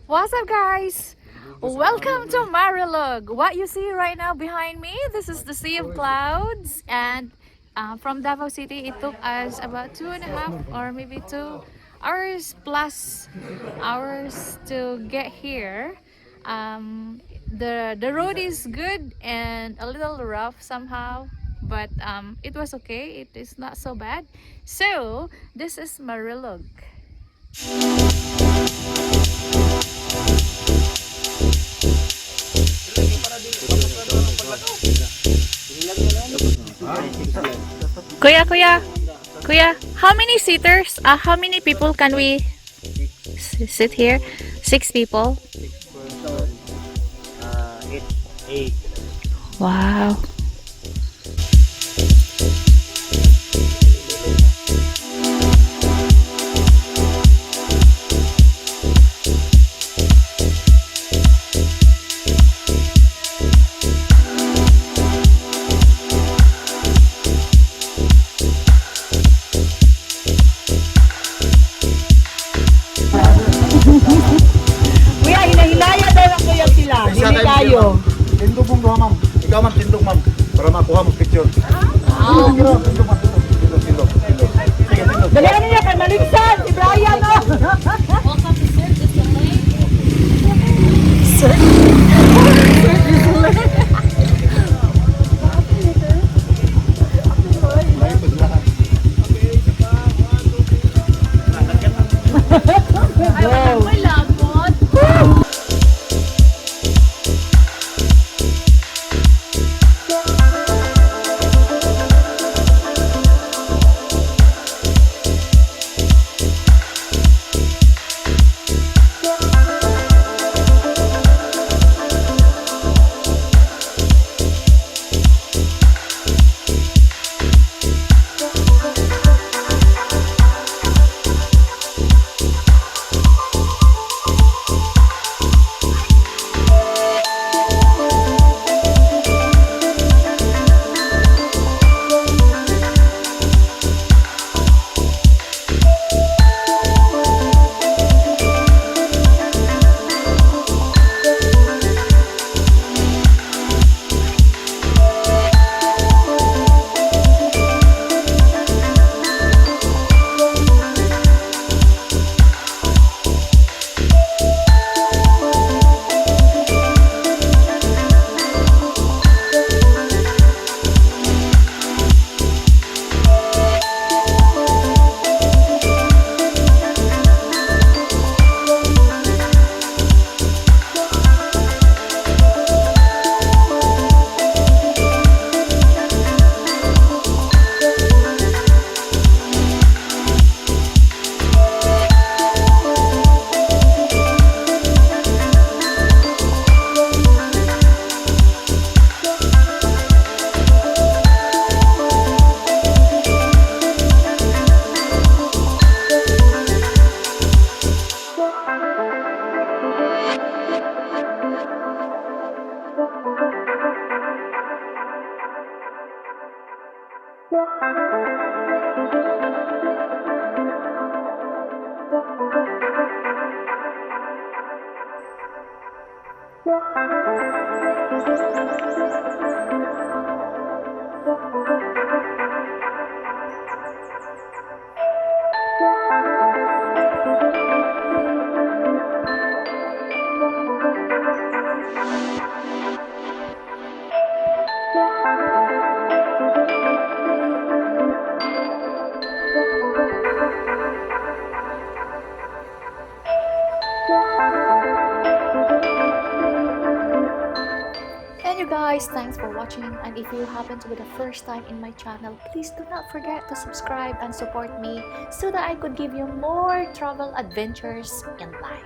What's up, guys? Welcome to Marilog. What you see right now behind me, this is the Sea of Clouds, and from Davao City, it took us about 2.5 or maybe 2 hours plus hours to get here. The road is good and a little rough somehow, but it was okay. It is not so bad. So this is Marilog. Kuya, how many seaters? How many people can we sit here? 6 people. Eight. Wow. Kuya, hinahilaya daw lang kuya sila. Hindi tayo. Tindog mong duha, ma'am. Ikaw, ma'am, tindog, ma'am. Para makuha mo picture. Tindog, tindog, ma'am. Tindog. Sige, tindog. Dalihan niya kay Maligsan, si Brian, no? And you guys, thanks for watching, and if you happen to be the first time in my channel, please do not forget to subscribe and support me so that I could give you more travel adventures in life.